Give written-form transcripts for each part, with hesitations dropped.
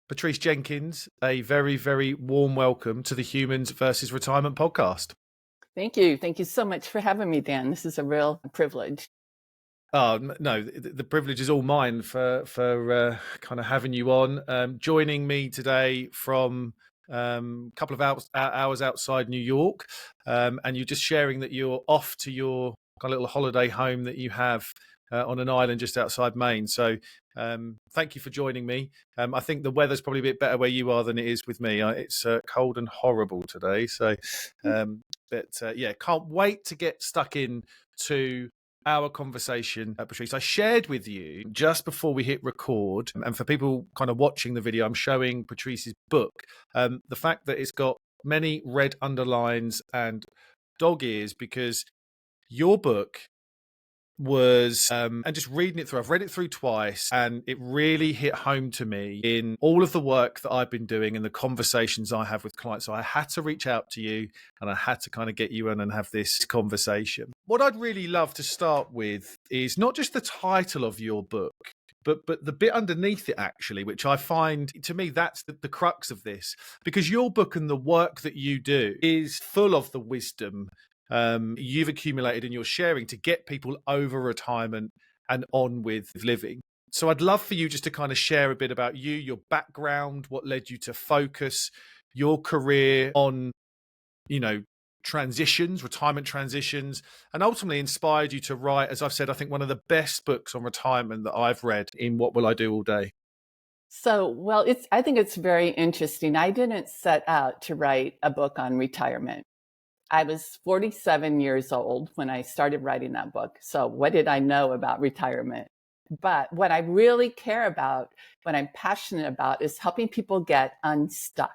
Patrice Jenkins, a very, very warm welcome to the Humans versus Retirement podcast. Thank you. Thank you so much for having me, Dan. This is a real privilege. Oh, no, the privilege is all mine for kind of having you on. Joining me today from a couple of hours outside New York, and you're just sharing that you're off to your kind of little holiday home that you have on an island just outside Maine. So thank you for joining me. I think the weather's probably a bit better where you are than it is with me. It's cold and horrible today. So, yeah, can't wait to get stuck in to our conversation, Patrice. I shared with you just before we hit record, and for people kind of watching the video, I'm showing Patrice's book. The fact that it's got many red underlines and dog ears because your book was, and just reading it through, I've read it through twice, and it really hit home to me in all of the work that I've been doing and the conversations I have with clients. So I had to reach out to you and I had to kind of get you in and have this conversation. What I'd really love to start with is not just the title of your book, but the bit underneath it, actually, which I find, to me, that's the crux of this, because your book and the work that you do is full of the wisdom you've accumulated and you're sharing to get people over retirement and on with living. So I'd love for you just to kind of share a bit about you, your background, what led you to focus your career on, transitions, retirement transitions, and ultimately inspired you to write, as I've said, I think one of the best books on retirement that I've read in What Will I Do All Day? So, I think it's very interesting. I didn't set out to write a book on retirement. I was 47 years old when I started writing that book. So what did I know about retirement? But what I really care about, what I'm passionate about, is helping people get unstuck.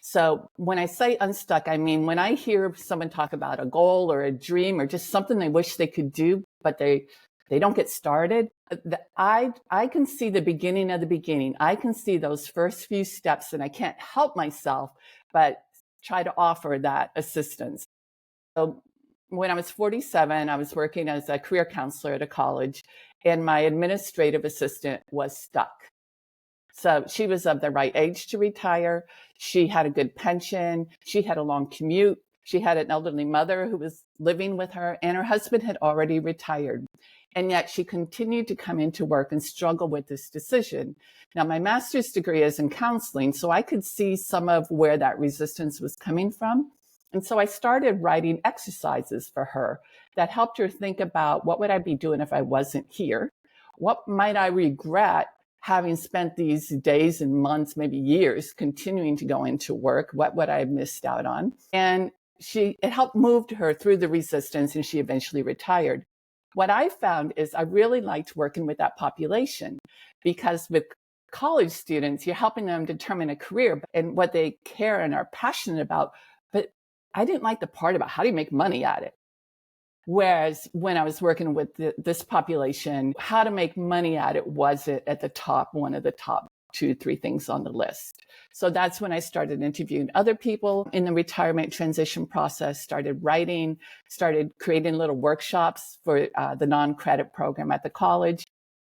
So when I say unstuck, I mean, when I hear someone talk about a goal or a dream or just something they wish they could do, but they don't get started, I can see the beginning of the beginning. I can see those first few steps, and I can't help myself but try to offer that assistance. So when I was 47, I was working as a career counselor at a college, and my administrative assistant was stuck. So she was of the right age to retire. She had a good pension. She had a long commute. She had an elderly mother who was living with her, and her husband had already retired. And yet she continued to come into work and struggle with this decision. Now, my master's degree is in counseling, so I could see some of where that resistance was coming from. And so I started writing exercises for her that helped her think about, what would I be doing if I wasn't here? What might I regret having spent these days and months, maybe years, continuing to go into work? What would I have missed out on? And it helped move her through the resistance, and she eventually retired. What I found is I really liked working with that population, because with college students, you're helping them determine a career and what they care and are passionate about. But I didn't like the part about how do you make money at it. Whereas when I was working with this population, how to make money at it wasn't at the top, one of the top 2-3 things on the list. So that's when I started interviewing other people in the retirement transition process, started writing, started creating little workshops for the non-credit program at the college.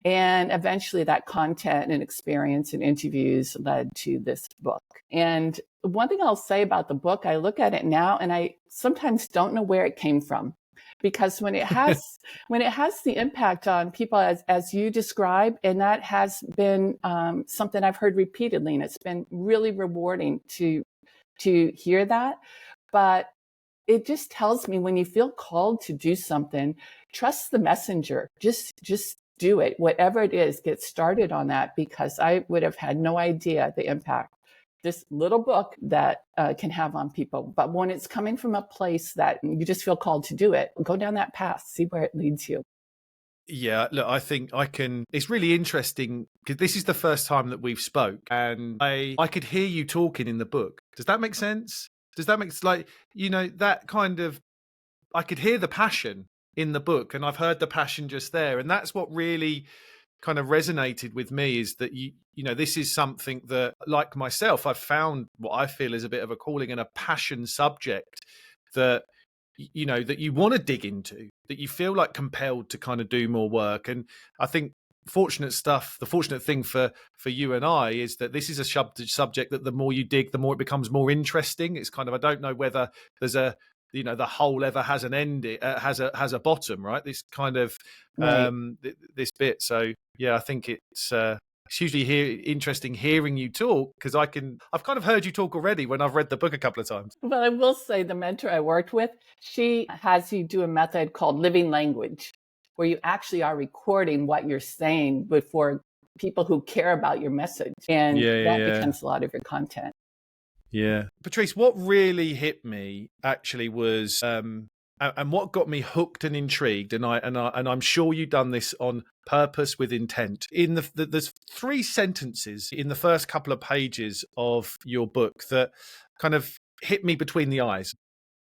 And eventually that content and experience and interviews led to this book. And one thing I'll say about the book, I look at it now and I sometimes don't know where it came from. Because when it has the impact on people as you describe, and that has been something I've heard repeatedly, and it's been really rewarding to hear that. But it just tells me, when you feel called to do something, trust the messenger. Just do it, whatever it is. Get started on that, because I would have had no idea the impact this little book that can have on people. But when it's coming from a place that you just feel called to do it, go down that path, see where it leads you. Yeah, look, I think it's really interesting because this is the first time that we've spoke, and I could hear you talking in the book. Does that make sense? Does that make that kind of, I could hear the passion in the book, and I've heard the passion just there. And that's what really kind of resonated with me, is that this is something that, like myself, I've found what I feel is a bit of a calling and a passion subject that that you want to dig into, that you feel like compelled to kind of do more work. And I think the fortunate thing for you and I is that this is a subject that the more you dig, the more it becomes more interesting. It's kind of, I don't know whether there's a, the hole ever has an end, has a bottom, right? This kind of Right. this bit. So yeah, I think it's hugely interesting hearing you talk, because I've kind of heard you talk already when I've read the book a couple of times. Well, I will say the mentor I worked with, she has you do a method called living language, where you actually are recording what you're saying before people who care about your message. And that becomes a lot of your content. Yeah. Patrice, what really hit me actually was, and what got me hooked and intrigued, and I'm sure you've done this on purpose with intent. In there's 3 sentences in the first couple of pages of your book that kind of hit me between the eyes.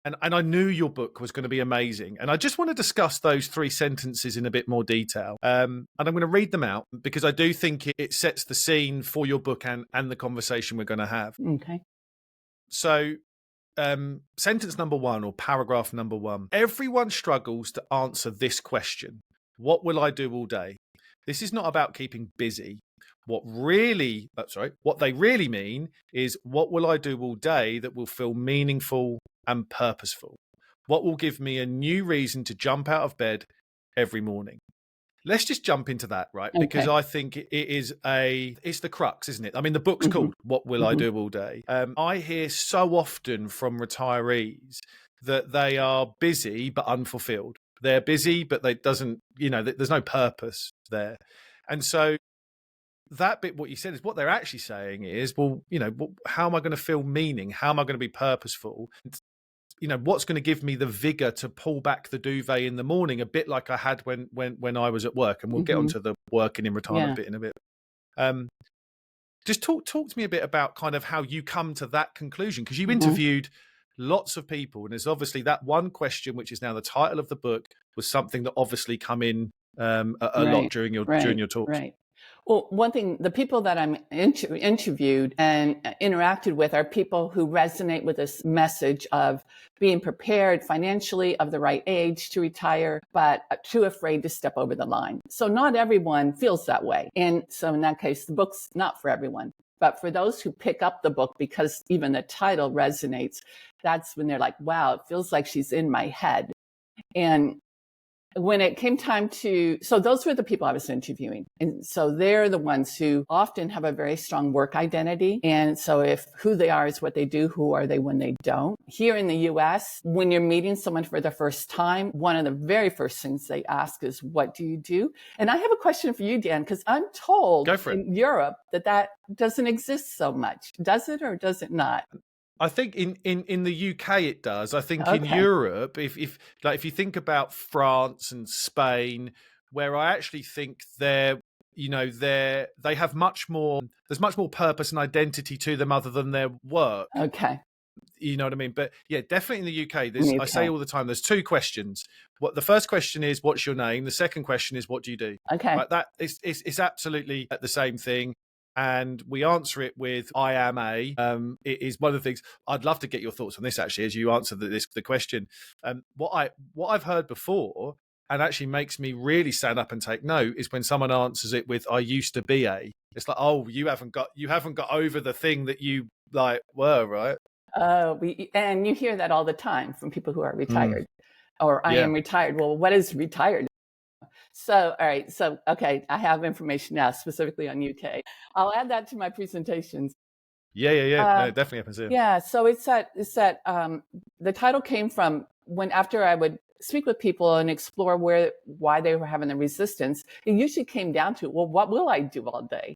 And I knew your book was going to be amazing. And I just want to discuss those 3 sentences in a bit more detail. And I'm going to read them out because I do think it sets the scene for your book and the conversation we're going to have. Okay. So, sentence number 1, or paragraph number 1. Everyone struggles to answer this question: what will I do all day? This is not about keeping busy. What they really mean is, what will I do all day that will feel meaningful and purposeful? What will give me a new reason to jump out of bed every morning? Let's just jump into that, right? Okay. Because I think it's the crux, isn't it? I mean, the book's called What Will I Do All Day? I hear so often from retirees that they are busy but unfulfilled. They're busy, but there's no purpose there. And so that bit, what you said, is what they're actually saying is, well, how am I going to feel meaning? How am I going to be purposeful? What's going to give me the vigor to pull back the duvet in the morning, a bit like I had when I was at work. And we'll get onto the working in retirement bit in a bit. Just talk to me a bit about kind of how you come to that conclusion, because you interviewed lots of people, and there's obviously that one question, which is now the title of the book, was something that obviously come in a lot during your talks. Right. Well, one thing, the people that I'm interviewed and interacted with are people who resonate with this message of being prepared financially, of the right age to retire, but too afraid to step over the line. So not everyone feels that way. And so in that case, the book's not for everyone. But for those who pick up the book because even the title resonates, that's when they're like, wow, it feels like she's in my head. And when it came time so those were the people I was interviewing. And so they're the ones who often have a very strong work identity. And so if who they are is what they do, who are they when they don't? Here in the US, when you're meeting someone for the first time, one of the very first things they ask is, what do you do? And I have a question for you, Dan, because I'm told in Europe that doesn't exist so much. Does it, or does it not? I think in the UK it does. I think in Europe, if you think about France and Spain, where I actually think they have much more. There's much more purpose and identity to them other than their work. Okay. You know what I mean? But yeah, definitely in the UK, I say all the time, there's 2 questions. The first question is, what's your name? The second question is, what do you do? Okay. Right? That is absolutely the same thing. And we answer it with I am a. It is one of the things. I'd love to get your thoughts on this, actually, as you answer the question. What I've heard before, and actually makes me really stand up and take note, is when someone answers it with I used to be a. It's like, oh, you haven't got over the thing that you were, right? And you hear that all the time from people who are retired, or I am retired. Well, what is retired? So, all right. So, okay, I have information now specifically on UK. I'll add that to my presentations. Yeah. No, it definitely happens here. Yeah. So it's that the title came from after I would speak with people and explore why they were having the resistance. It usually came down to, well, what will I do all day?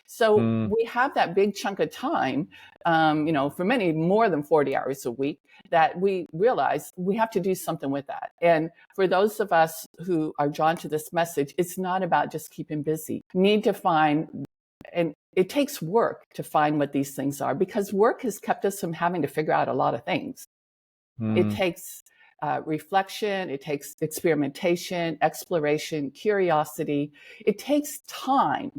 So we have that big chunk of time, for many more than 40 hours a week, that we realize we have to do something with that. And for those of us who are drawn to this message, it's not about just keeping busy. Need to find, and it takes work to find what these things are, because work has kept us from having to figure out a lot of things. It takes reflection, it takes experimentation, exploration, curiosity. It takes time.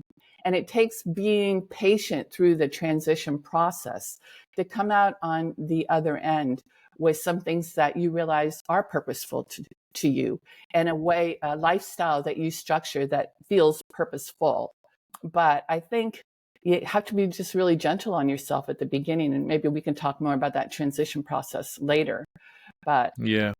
And it takes being patient through the transition process to come out on the other end with some things that you realize are purposeful to you, and a lifestyle that you structure that feels purposeful. But I think you have to be just really gentle on yourself at the beginning, and maybe we can talk more about that transition process later. But Yeah.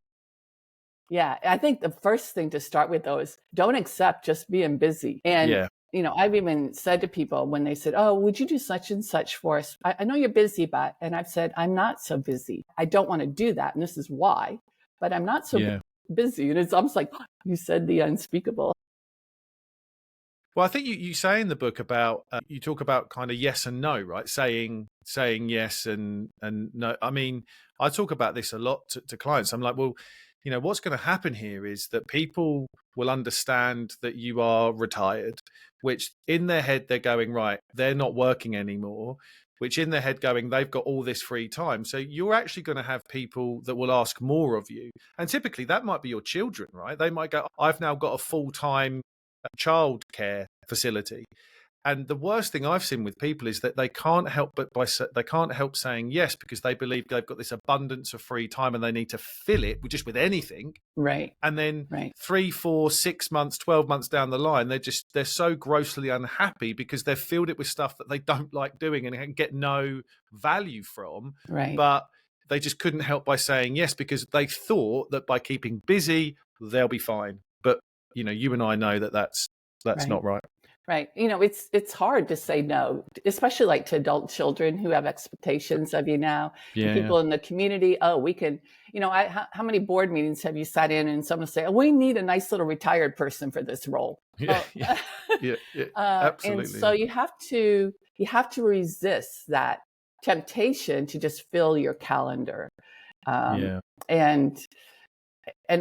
yeah, I think the first thing to start with, though, is don't accept just being busy. And, Yeah. I've even said to people when they said, oh, would you do such and such for us? I know you're busy, and I've said, I'm not so busy. I don't want to do that. And this is why, but I'm not so Yeah. busy. And it's almost like you said the unspeakable. Well, I think you say in the book about you talk about kind of yes and no, right? Saying yes and no. I mean, I talk about this a lot to clients. I'm like, well, what's going to happen here is that people will understand that you are retired, which in their head they're going, right, they're not working anymore, which in their head going, they've got all this free time. So you're actually going to have people that will ask more of you. And typically that might be your children, right? They might go, I've now got a full-time childcare facility. And the worst thing I've seen with people is that they can't help saying yes because they believe they've got this abundance of free time and they need to fill it just with anything. Right. And then Right. 3, 4, 6 months, 12 months down the line, they're so grossly unhappy because they've filled it with stuff that they don't like doing and can get no value from. Right. But they just couldn't help by saying yes because they thought that by keeping busy, they'll be fine. But you and I know that that's Right. not right. Right. It's hard to say no, especially like to adult children who have expectations of you now. Yeah. And people in the community, oh, we can, how many board meetings have you sat in and someone say, oh, we need a nice little retired person for this role? Yeah. Well, Yeah. Absolutely. And so you have to resist that temptation to just fill your calendar. And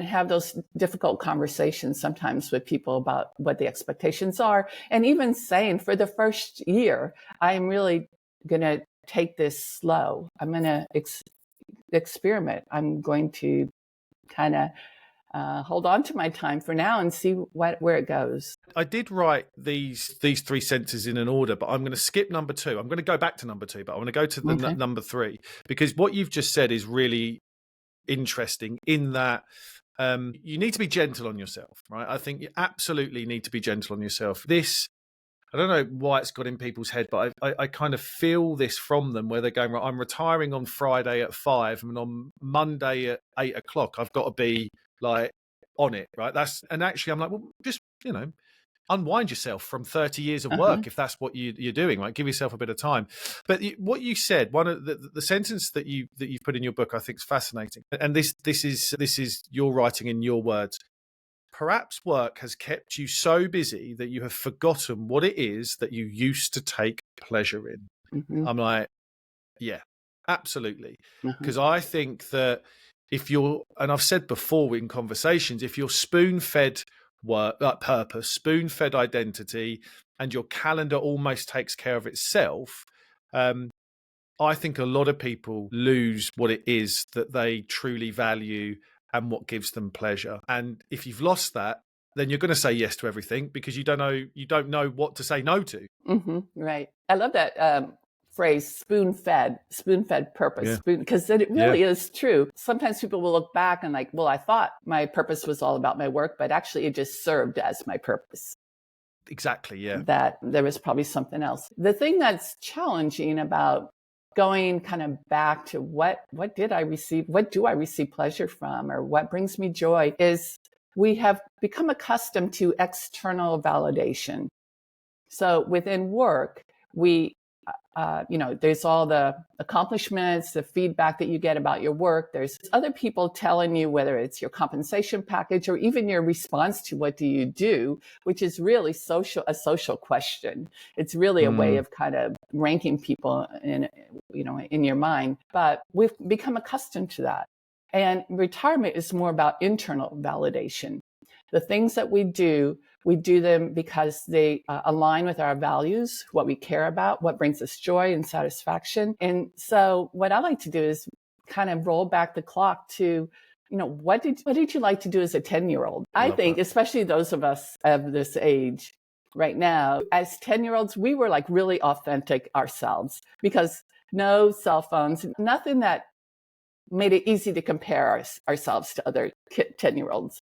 have those difficult conversations sometimes with people about what the expectations are. And even saying for the first year, I'm really going to take this slow. I'm going to experiment. I'm going to kind of hold on to my time for now and see where it goes. I did write these 3 sentences in an order, but I'm going to skip number 2. I'm going to go back to number 2, but I want to go to the number 3 because what you've just said is really interesting in that you need to be gentle on yourself, right? I think you absolutely need to be gentle on yourself. I don't know why it's got in people's head, but I kind of feel this from them where they're going, right, I'm retiring on Friday at 5 and on Monday at 8 o'clock, I've got to be like on it, right? And actually I'm like, well, just, unwind yourself from 30 years of work if that's what you're doing, right? Give yourself a bit of time. But what you said, one of the sentence that you've put in your book, I think is fascinating. And this is your writing in your words. Perhaps work has kept you so busy that you have forgotten what it is that you used to take pleasure in. I'm like, yeah, absolutely. Because I think that and I've said before in conversations, if you're spoon-fed work, purpose, spoon-fed identity, and your calendar almost takes care of itself, I think a lot of people lose what it is that they truly value and what gives them pleasure. And if you've lost that, then you're going to say yes to everything because you don't know what to say no to. Right. I love that phrase, spoon-fed purpose, because it really is true. Sometimes people will look back and like, well, I thought my purpose was all about my work, but actually it just served as my purpose. Exactly, yeah. That there was probably something else. The thing that's challenging about going kind of back to what do I receive pleasure from, or what brings me joy, is we have become accustomed to external validation. So within work, we there's all the accomplishments, the feedback that you get about your work. There's other people telling you whether it's your compensation package or even your response to what do you do, which is really a social question. It's really a way of kind of ranking people in your mind. But we've become accustomed to that. And retirement is more about internal validation. The things that we do them because they align with our values, what we care about, what brings us joy and satisfaction. And so what I like to do is kind of roll back the clock to, what did you like to do as a 10-year-old? I think, especially those of us of this age right now, as 10-year-olds, we were like really authentic ourselves because no cell phones, nothing that made it easy to compare ourselves to other 10-year-olds.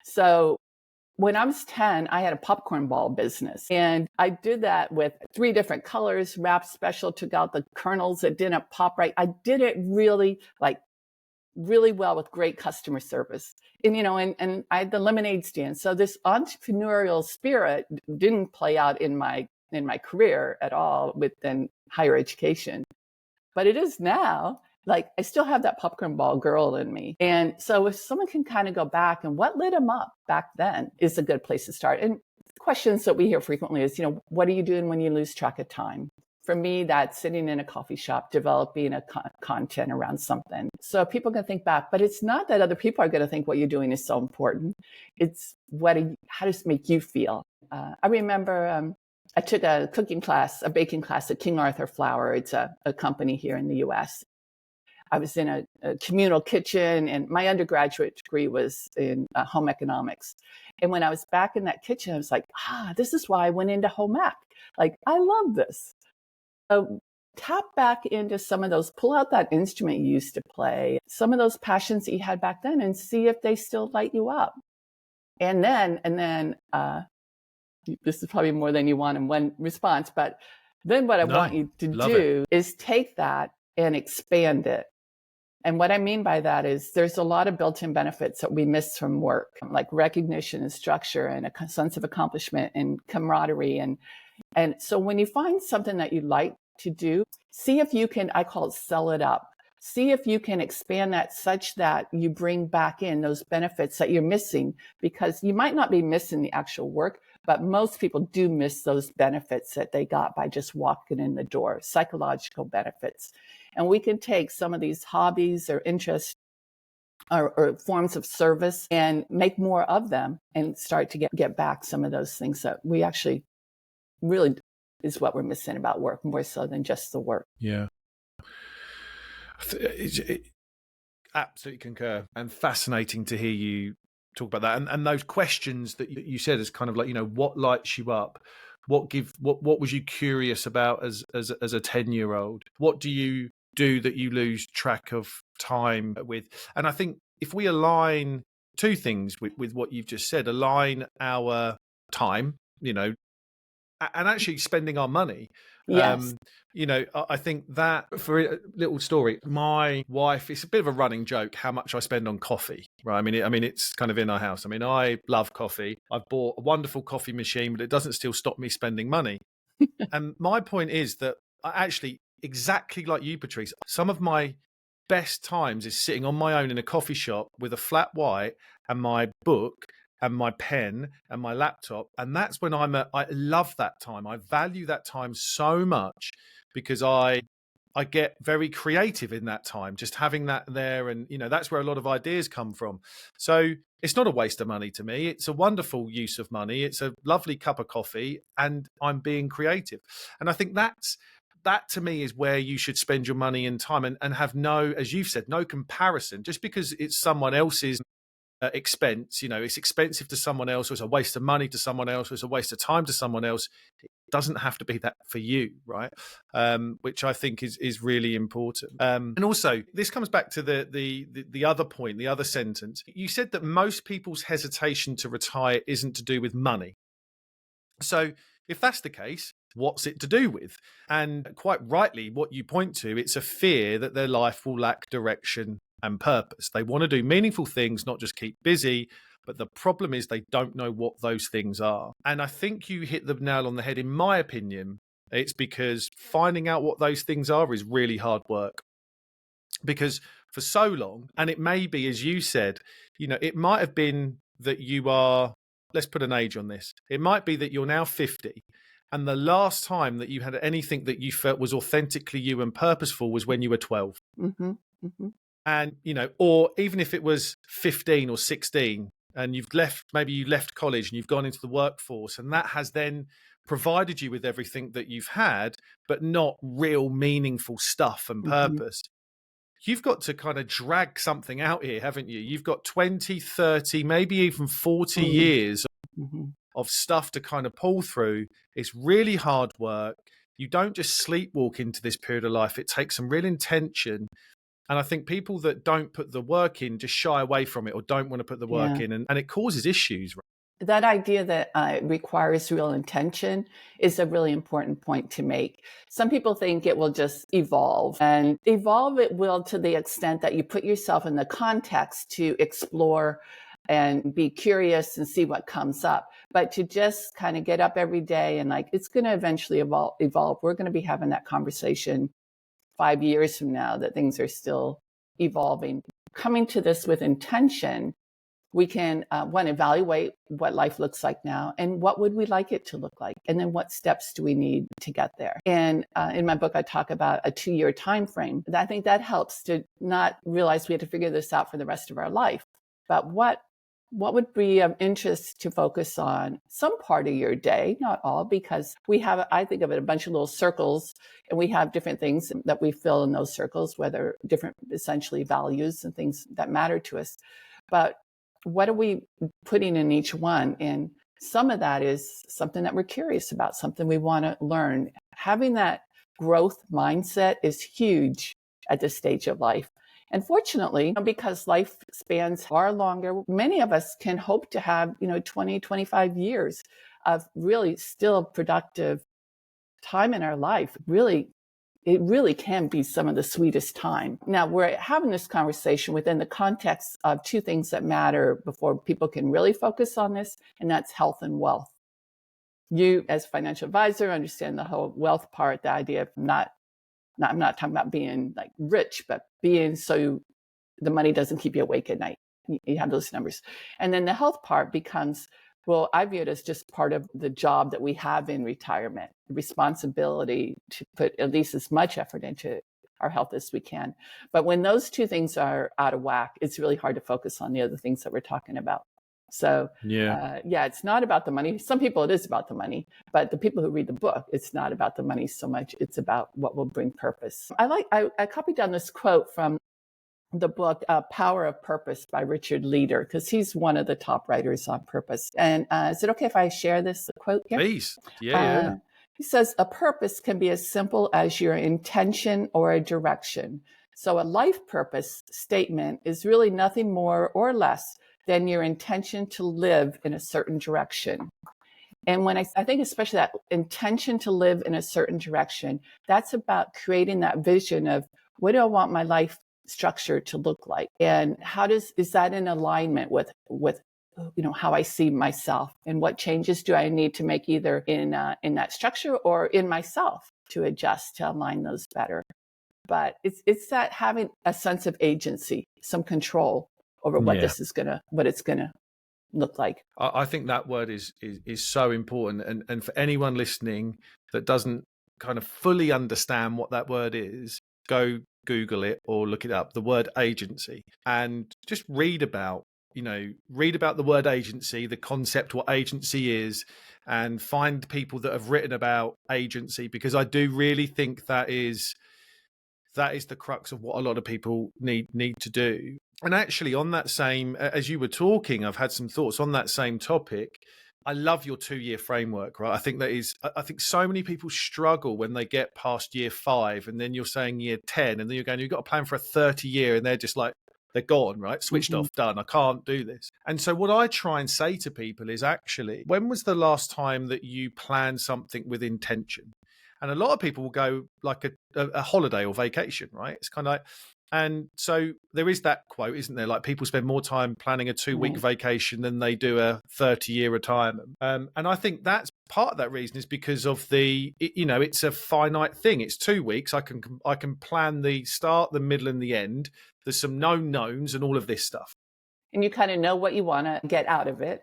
So when I was 10, I had a popcorn ball business, and I did that with 3 different colors, wrapped special, took out the kernels that didn't pop right. I did it really well with great customer service. And, and I had the lemonade stand. So this entrepreneurial spirit didn't play out in my career at all within higher education, but it is now. Like, I still have that popcorn ball girl in me. And so if someone can kind of go back and what lit them up back then is a good place to start. And questions that we hear frequently is, what are you doing when you lose track of time? For me, that's sitting in a coffee shop, developing a content around something. So people can think back, but it's not that other people are going to think what you're doing is so important. It's how does it make you feel? I remember I took a baking class at King Arthur Flour. It's a company here in the US. I was in a communal kitchen, and my undergraduate degree was in home economics. And when I was back in that kitchen, I was like, this is why I went into home ec. Like, I love this. Tap back into some of those, pull out that instrument you used to play, some of those passions that you had back then, and see if they still light you up. And then this is probably more than you want in one response, but then what I want you to do is take that and expand it. And what I mean by that is there's a lot of built-in benefits that we miss from work, like recognition and structure and a sense of accomplishment and camaraderie. And so when you find something that you like to do, see if you can, I call it sell it up. See if you can expand that such that you bring back in those benefits that you're missing, because you might not be missing the actual work, but most people do miss those benefits that they got by just walking in the door, psychological benefits. And we can take some of these hobbies or interests or forms of service and make more of them and start to get back some of those things that we actually really is what we're missing about work, more so than just the work. Yeah. Absolutely concur, and fascinating to hear you talk about that. And those questions that you said is kind of like, what lights you up? What was you curious about as a 10-year-old? What do you do that you lose track of time with? And I think if we align 2 things with what you've just said, align our time, and actually spending our money. Yes. I think that, for a little story, my wife, it's a bit of a running joke how much I spend on coffee, right? I mean, it's kind of in our house. I mean, I love coffee. I've bought a wonderful coffee machine, but it doesn't still stop me spending money. And my point is that I actually, exactly like you, Patrice, some of my best times is sitting on my own in a coffee shop with a flat white and my book and my pen and my laptop. And that's when I love that time. I value that time so much because I get very creative in that time, just having that there. And, that's where a lot of ideas come from. So it's not a waste of money to me. It's a wonderful use of money. It's a lovely cup of coffee and I'm being creative. And I think that to me is where you should spend your money and time and have no, as you've said, no comparison. Just because it's someone else's expense, it's expensive to someone else, or it's a waste of money to someone else, or it's a waste of time to someone else. It doesn't have to be that for you, right? Which I think is really important. And also, this comes back to the other point, the other sentence. You said that most people's hesitation to retire isn't to do with money. So if that's the case, what's it to do with? And quite rightly, what you point to, it's a fear that their life will lack direction and purpose. They want to do meaningful things, not just keep busy. But the problem is they don't know what those things are. And I think you hit the nail on the head. In my opinion, it's because finding out what those things are is really hard work. Because for so long, and it may be, as you said, it might have been that you are, let's put an age on this. It might be that you're now 50. And the last time that you had anything that you felt was authentically you and purposeful was when you were 12. Mm-hmm. Mm-hmm. And, or even if it was 15 or 16 and maybe you left college and you've gone into the workforce, and that has then provided you with everything that you've had, but not real meaningful stuff and purpose. Mm-hmm. You've got to kind of drag something out here, haven't you? You've got 20, 30, maybe even 40 years of stuff to kind of pull through. It's really hard work. You don't just sleepwalk into this period of life. It takes some real intention. And I think people that don't put the work in just shy away from it or don't want to put the work Yeah. in, and it causes issues. That idea that it requires real intention is a really important point to make. Some people think it will just evolve, and evolve it will to the extent that you put yourself in the context to explore and be curious and see what comes up. But to just kind of get up every day and like, it's going to eventually evolve. We're going to be having that conversation 5 years from now that things are still evolving. Coming to this with intention, we can one, evaluate what life looks like now and what would we like it to look like, and then what steps do we need to get there. And in my book I talk about a 2-year time frame. I think that helps to not realize we have to figure this out for the rest of our life, but what would be of interest to focus on some part of your day, not all, because we have, I think of it, a bunch of little circles, and we have different things that we fill in those circles, whether different essentially values and things that matter to us. But what are we putting in each one? And some of that is something that we're curious about, something we want to learn. Having that growth mindset is huge at this stage of life. And fortunately, because life spans far longer, many of us can hope to have, 20, 25 years of really still productive time in our life. It really can be some of the sweetest time. Now, we're having this conversation within the context of two things that matter before people can really focus on this, and that's health and wealth. You, as a financial advisor, understand the whole wealth part, the idea of I'm not talking about being like rich, but being so the money doesn't keep you awake at night. You have those numbers. And then the health part becomes, well, I view it as just part of the job that we have in retirement, the responsibility to put at least as much effort into our health as we can. But when those two things are out of whack, it's really hard to focus on the other things that we're talking about. So it's not about the money. Some people, it is about the money, but the people who read the book, it's not about the money so much. It's about what will bring purpose. I copied down this quote from the book Power of Purpose by Richard Leader, because he's one of the top writers on purpose. And is it okay if I share this quote here? Please. Yeah. He says, a purpose can be as simple as your intention or a direction. So a life purpose statement is really nothing more or less than your intention to live in a certain direction. And when I think especially that intention to live in a certain direction, that's about creating that vision of what do I want my life structure to look like, and is that in alignment with how I see myself, and what changes do I need to make either in that structure or in myself to adjust to align those better. But it's that having a sense of agency, some control over what it's gonna look like. I think that word is so important, and for anyone listening that doesn't kind of fully understand what that word is, go Google it or look it up, the word agency, and just read about the word agency, the concept, what agency is, and find people that have written about agency, because I do really think that is the crux of what a lot of people need to do. And actually, on that same, as you were talking, I've had some thoughts on that same topic. I love your 2-year framework, right? I think so many people struggle when they get past year 5, and then you're saying year 10, and then you're going, you've got to plan for a 30-year, and they're just like, they're gone, right? Switched off, done. I can't do this. And so what I try and say to people is, actually, when was the last time that you planned something with intention? And a lot of people will go like a holiday or vacation, right? It's kind of like, and so there is that quote, isn't there? Like, people spend more time planning a 2-week vacation than they do a 30-year retirement. And I think that's part of that reason is because of it's a finite thing. It's 2 weeks. I can plan the start, the middle, and the end. There's some known knowns and all of this stuff. And you kind of know what you want to get out of it.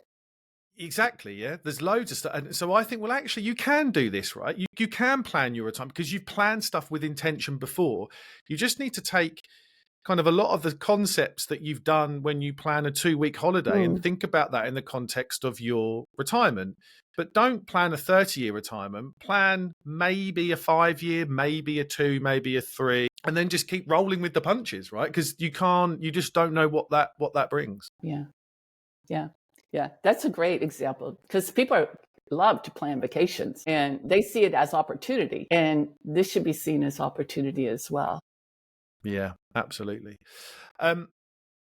Exactly, yeah. There's loads of stuff. And so I think, well, actually, you can do this, right? You can plan your retirement because you've planned stuff with intention before. You just need to take kind of a lot of the concepts that you've done when you plan a 2-week holiday and think about that in the context of your retirement. But don't plan a 30-year retirement. Plan maybe a 5-year, maybe a 2, maybe a 3, and then just keep rolling with the punches, right? Because you just don't know what that brings. Yeah, that's a great example, because people love to plan vacations and they see it as opportunity, and this should be seen as opportunity as well. Yeah, absolutely. Um,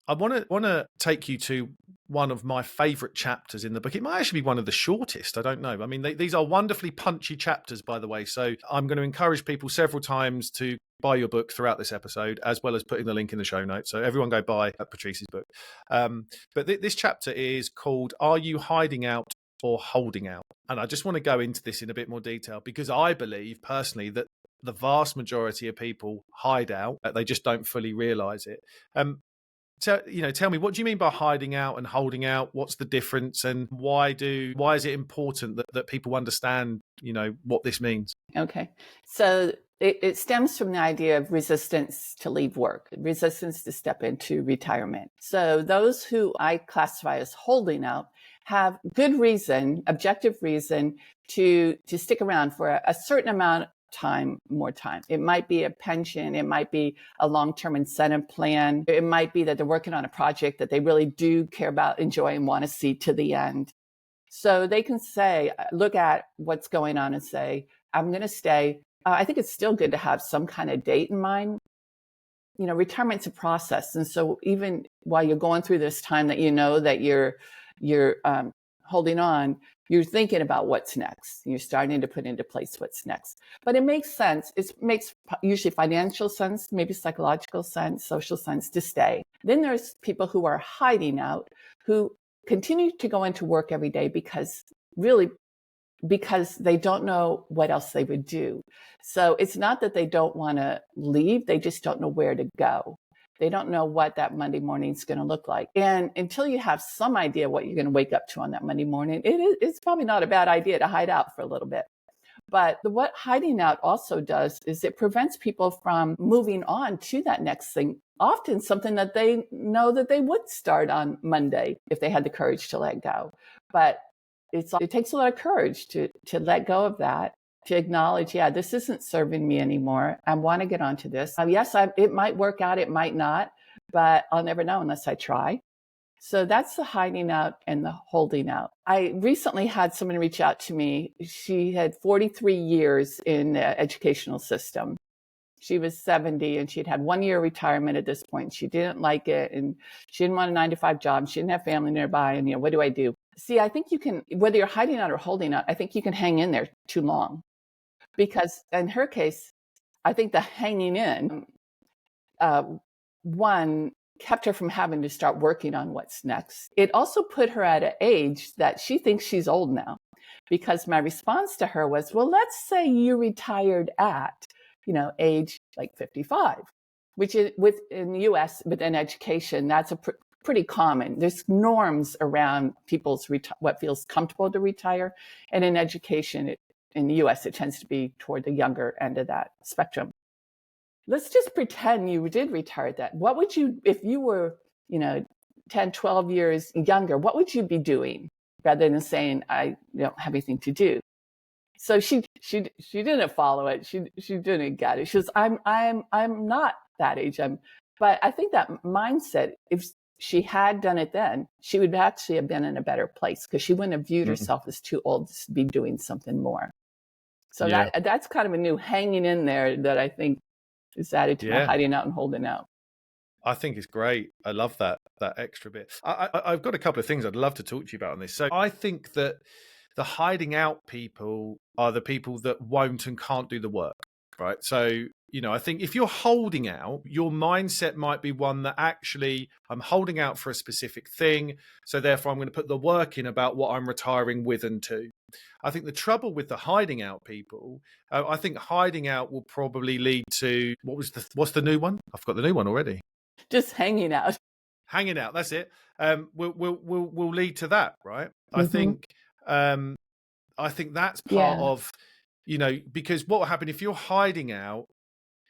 I want to take you to one of my favorite chapters in the book. It might actually be one of the shortest. I don't know. I mean, these are wonderfully punchy chapters, by the way. So I'm going to encourage people several times to buy your book throughout this episode, as well as putting the link in the show notes. So everyone go buy Patrice's book. But this chapter is called "Are You Hiding Out or Holding Out?" And I just want to go into this in a bit more detail because I believe personally that the vast majority of people hide out; they just don't fully realize it. Tell me, what do you mean by hiding out and holding out? What's the difference, and why is it important that people understand, what this means? Okay. So it stems from the idea of resistance to leave work, resistance to step into retirement. So those who I classify as holding out have good reason, objective reason to stick around for a certain amount more time. It might be a pension. It might be a long-term incentive plan. It might be that they're working on a project that they really do care about, enjoy, and want to see to the end. So they can look at what's going on and say, I'm going to stay. I think it's still good to have some kind of date in mind. Retirement's a process. And so even while you're going through this time that that you're holding on, you're thinking about what's next. You're starting to put into place what's next. But it makes sense. It makes usually financial sense, maybe psychological sense, social sense to stay. Then there's people who are hiding out, who continue to go into work every day because they don't know what else they would do. So it's not that they don't want to leave. They just don't know where to go. They don't know what that Monday morning is going to look like. And until you have some idea what you're going to wake up to on that Monday morning, it's probably not a bad idea to hide out for a little bit. But what hiding out also does is it prevents people from moving on to that next thing, often something that they know that they would start on Monday if they had the courage to let go. But it takes a lot of courage to let go of that, to acknowledge, this isn't serving me anymore. I want to get onto this. Yes, it might work out, it might not, but I'll never know unless I try. So that's the hiding out and the holding out. I recently had someone reach out to me. She had 43 years in the educational system. She was 70 and she'd had 1 year retirement at this point. She didn't like it and she didn't want a 9-to-5 job. She didn't have family nearby. And, what do I do? See, I think you can, whether you're hiding out or holding out, I think you can hang in there too long. Because in her case, I think the hanging in, one, kept her from having to start working on what's next. It also put her at an age that she thinks she's old now. Because my response to her was, well, let's say you retired at, age like 55, which is in the US within education, that's pretty common. There's norms around people's what feels comfortable to retire. And in education, in the US, it tends to be toward the younger end of that spectrum. Let's just pretend you did retire that. What would you, if you were, 10, 12 years younger, what would you be doing rather than saying, I don't have anything to do? So she didn't follow it. She didn't get it. She was, I'm not that age. But I think that mindset, if she had done it then, she would actually have been in a better place because she wouldn't have viewed herself as too old to be doing something more. So that's kind of a new hanging in there that I think is added to my hiding out and holding out. I think it's great. I love that extra bit. I've got a couple of things I'd love to talk to you about on this. So I think that the hiding out people are the people that won't and can't do the work, right? So, I think if you're holding out, your mindset might be one that actually I'm holding out for a specific thing. So therefore I'm going to put the work in about what I'm retiring with and to. I think the trouble with the hiding out people, I think hiding out will probably lead to, what's the new one? I've got the new one already. Just hanging out. Hanging out, that's it. Will lead to that, right? I think that's part of, because what will happen if you're hiding out,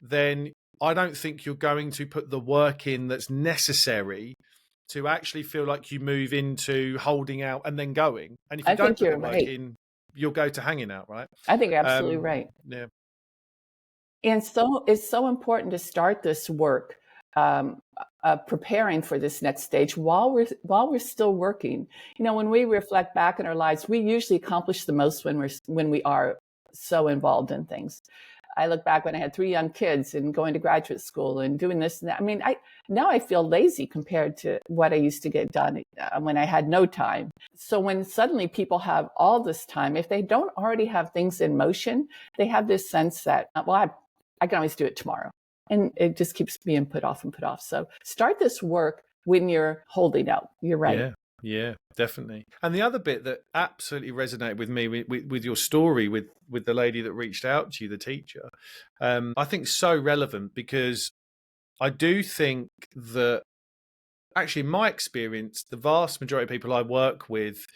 then I don't think you're going to put the work in that's necessary to actually feel like you move into holding out and then going. And if you don't put the work in, you'll go to hanging out, right? I think you're absolutely right. Yeah. And so it's so important to start this work, preparing for this next stage while we're still working. When we reflect back in our lives, we usually accomplish the most when we are so involved in things. I look back when I had 3 young kids and going to graduate school and doing this and that. I mean, now I feel lazy compared to what I used to get done when I had no time. So when suddenly people have all this time, if they don't already have things in motion, they have this sense that, well, I can always do it tomorrow. And it just keeps being put off and put off. So start this work when you're holding out. You're right. Yeah, definitely. And the other bit that absolutely resonated with me with your story with the lady that reached out to you, the teacher, I think so relevant, because I do think that actually, in my experience, the vast majority of people I work with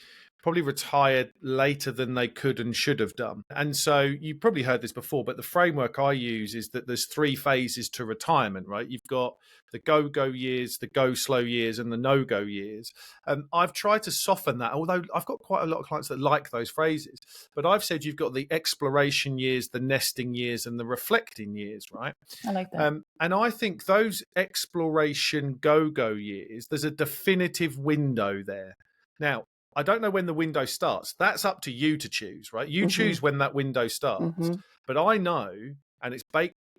probably retired later than they could and should have done. And so you probably heard this before, but the framework I use is that there's 3 phases to retirement, right? You've got the go years, the go slow years, and the no-go years. I've tried to soften that, although I've got quite a lot of clients that like those phrases. But I've said you've got the exploration years, the nesting years, and the reflecting years, right? I like that. And I think those exploration go years, there's a definitive window there. Now, I don't know when the window starts. That's up to you to choose, right? You choose when that window starts. But I know, and it's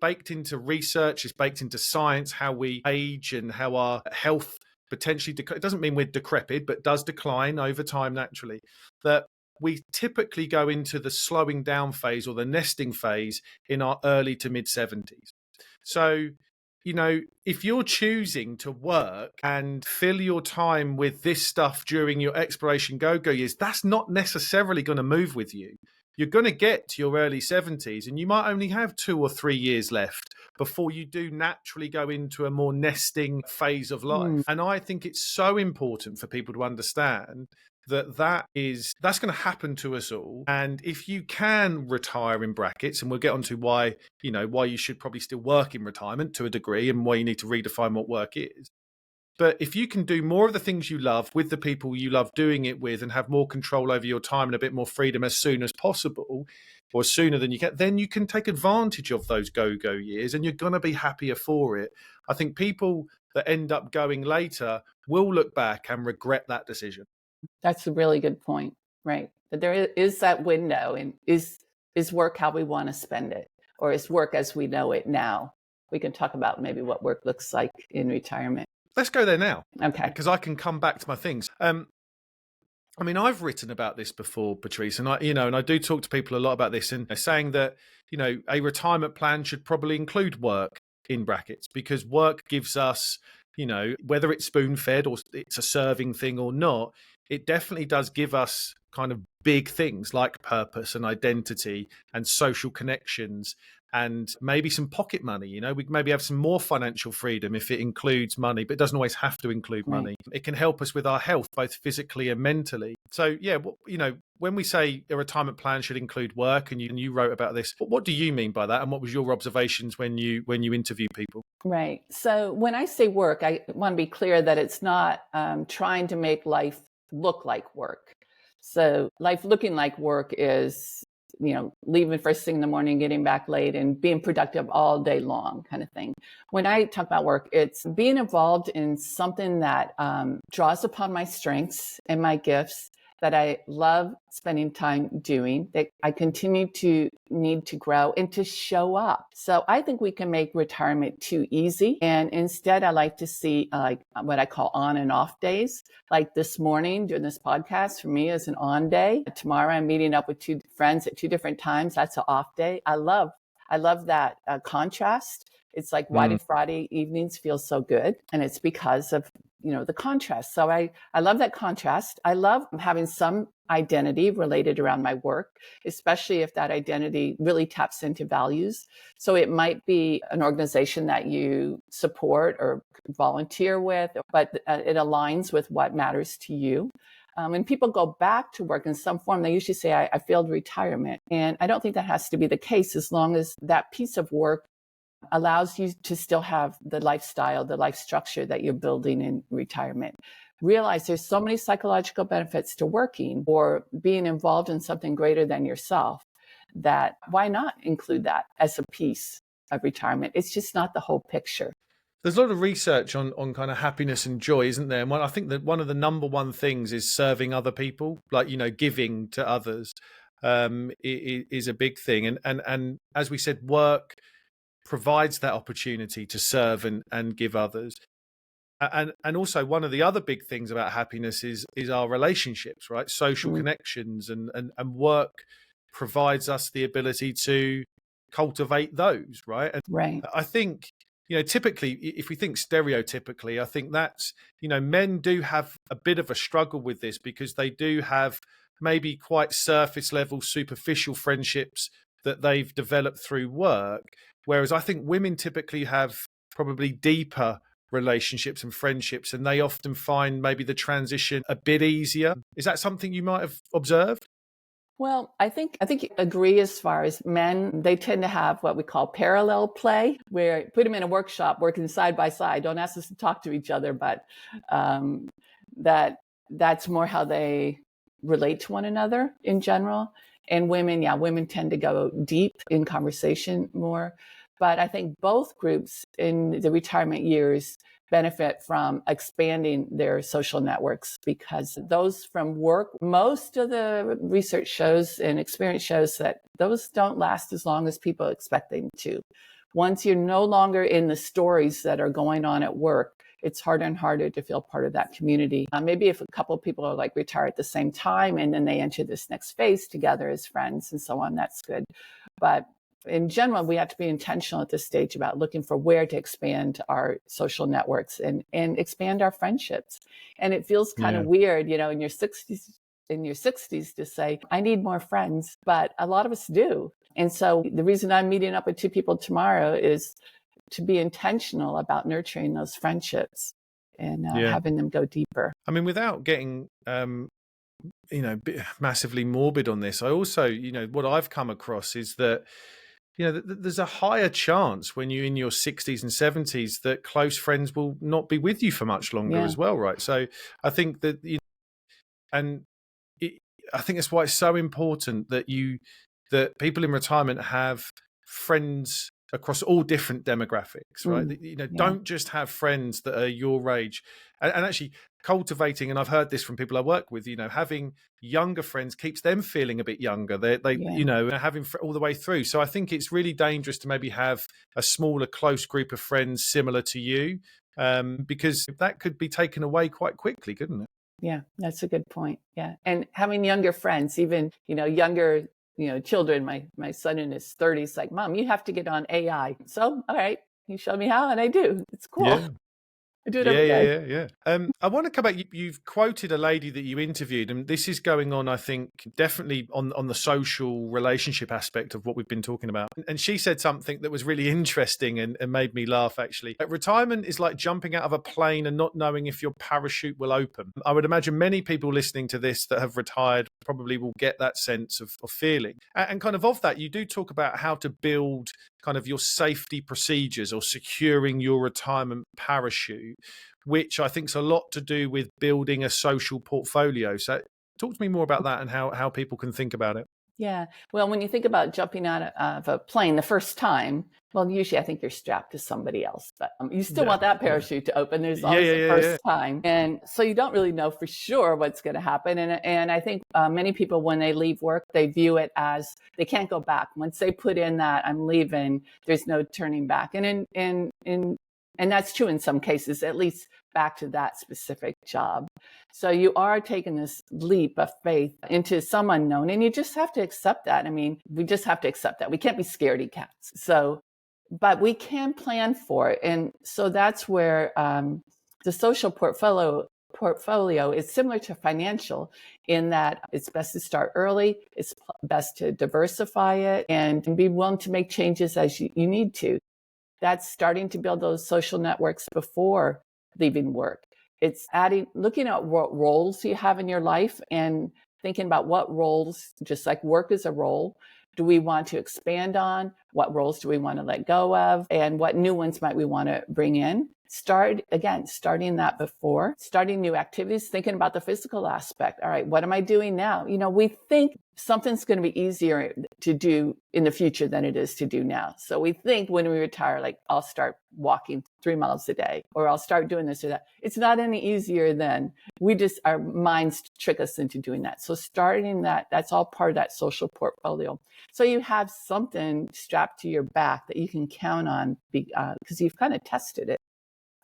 baked into research, it's baked into science, how we age and how our health potentially, it doesn't mean we're decrepit, but does decline over time naturally, that we typically go into the slowing down phase or the nesting phase in our early to mid 70s. So, you know, if you're choosing to work and fill your time with this stuff during your exploration go years, that's not necessarily going to move with you. You're going to get to your early 70s and you might only have 2 or 3 years left before you do naturally go into a more nesting phase of life. And I think it's so important for people to understand that's going to happen to us all. And if you can retire in brackets, and we'll get onto why you should probably still work in retirement to a degree and why you need to redefine what work is. But if you can do more of the things you love with the people you love doing it with and have more control over your time and a bit more freedom as soon as possible, or sooner than you can, then you can take advantage of those go years and you're going to be happier for it. I think people that end up going later will look back and regret that decision. That's a really good point, right? That there is that window, and is work how we want to spend it, or is work as we know it now? We can talk about maybe what work looks like in retirement. Let's go there now. Okay. Because I can come back to my things. I mean, I've written about this before, Patrice, and I do talk to people a lot about this, and saying that, a retirement plan should probably include work in brackets, because work gives us, whether it's spoon-fed or it's a serving thing or not, it definitely does give us kind of big things like purpose and identity and social connections and maybe some pocket money. We maybe have some more financial freedom if it includes money, but it doesn't always have to include money. It can help us with our health, both physically and mentally. So, yeah, when we say a retirement plan should include work, and you wrote about this, what do you mean by that? And what was your observations when you interview people? Right. So when I say work, I want to be clear that it's not trying to make life look like work. So life looking like work is, leaving first thing in the morning, getting back late, and being productive all day long kind of thing. When I talk about work, it's being involved in something that draws upon my strengths and my gifts, that I love spending time doing, that I continue to need to grow and to show up. So I think we can make retirement too easy. And instead, I like to see like what I call on and off days. Like this morning doing this podcast for me is an on day. Tomorrow I'm meeting up with 2 friends at 2 different times. That's an off day. I love that contrast. It's like, why do Friday evenings feel so good? And it's because of, the contrast. So I love that contrast. I love having some identity related around my work, especially if that identity really taps into values. So it might be an organization that you support or volunteer with, but it aligns with what matters to you. When people go back to work in some form, they usually say, I failed retirement. And I don't think that has to be the case, as long as that piece of work allows you to still have the lifestyle, the life structure that you're building in retirement. Realize there's so many psychological benefits to working or being involved in something greater than yourself, that why not include that as a piece of retirement? It's just not the whole picture. There's a lot of research on kind of happiness and joy, isn't there? And I think that one of the number one things is serving other people, like, giving to others. is a big thing. And as we said, work provides that opportunity to serve and give others. And also one of the other big things about happiness is our relationships, right? Social connections, and work provides us the ability to cultivate those, right? And Right. I think, typically, if we think stereotypically, I think that's, men do have a bit of a struggle with this because they do have maybe quite surface level, superficial friendships that they've developed through work. Whereas I think women typically have probably deeper relationships and friendships, and they often find maybe the transition a bit easier. Is that something you might have observed? Well, I think you agree as far as men, they tend to have what we call parallel play, where put them in a workshop working side by side. Don't ask us to talk to each other, but that's more how they relate to one another in general. And women tend to go deep in conversation more. But I think both groups in the retirement years benefit from expanding their social networks, because those from work, most of the research shows and experience shows that those don't last as long as people expect them to. Once you're no longer in the stories that are going on at work, it's harder and harder to feel part of that community. Maybe if a couple of people are like retire at the same time and then they enter this next phase together as friends and so on, that's good. But in general, we have to be intentional at this stage about looking for where to expand our social networks and expand our friendships. And it feels kind of weird, in your 60s to say, I need more friends, but a lot of us do. And so the reason I'm meeting up with 2 people tomorrow is to be intentional about nurturing those friendships and having them go deeper. I mean, without getting, massively morbid on this, I also, what I've come across is that, there's a higher chance when you're in your 60s and 70s that close friends will not be with you for much longer as well, right? So I think that, I think that's why it's so important that people in retirement have friends across all different demographics, right? Don't just have friends that are your age, and actually cultivating, and I've heard this from people I work with, having younger friends keeps them feeling a bit younger. They having all the way through. So I think it's really dangerous to maybe have a smaller, close group of friends similar to you, because that could be taken away quite quickly, couldn't it? Yeah, that's a good point. Yeah. And having younger friends, even, younger, children, my son in his 30s, like, Mom, you have to get on AI. So, all right, you show me how, and I do. It's cool. Yeah. I do it every day. Yeah. I want to come back. You've quoted a lady that you interviewed, and this is going on, I think, definitely on the social relationship aspect of what we've been talking about. And she said something that was really interesting and made me laugh, actually. Retirement is like jumping out of a plane and not knowing if your parachute will open. I would imagine many people listening to this that have retired probably will get that sense of feeling. And kind of that, you do talk about how to build kind of your safety procedures or securing your retirement parachute, which I think is a lot to do with building a social portfolio. So talk to me more about that and how people can think about it. Yeah. Well, when you think about jumping out of a plane the first time, well, usually I think you're strapped to somebody else, but you still want that parachute to open. There's always the first time. And so you don't really know for sure what's going to happen. And I think many people, when they leave work, they view it as they can't go back. Once they put in that I'm leaving, there's no turning back. And that's true in some cases, at least back to that specific job. So you are taking this leap of faith into some unknown, and you just have to accept that. I mean, we just have to accept that. We can't be scaredy cats. So, but we can plan for it. And so that's where the social portfolio is similar to financial, in that it's best to start early. It's best to diversify it and be willing to make changes as you need to. That's starting to build those social networks before leaving work. It's looking at what roles you have in your life and thinking about what roles, just like work is a role, do we want to expand on? What roles do we want to let go of? And what new ones might we want to bring in? starting that before, starting new activities, thinking about the physical aspect. All right, what am I doing now? We think something's going to be easier to do in the future than it is to do now. So we think when we retire, like, I'll start walking 3 miles a day, or I'll start doing this or that. It's not any easier then. Our minds trick us into doing that. So starting that's all part of that social portfolio. So you have something strapped to your back that you can count on because you've kind of tested it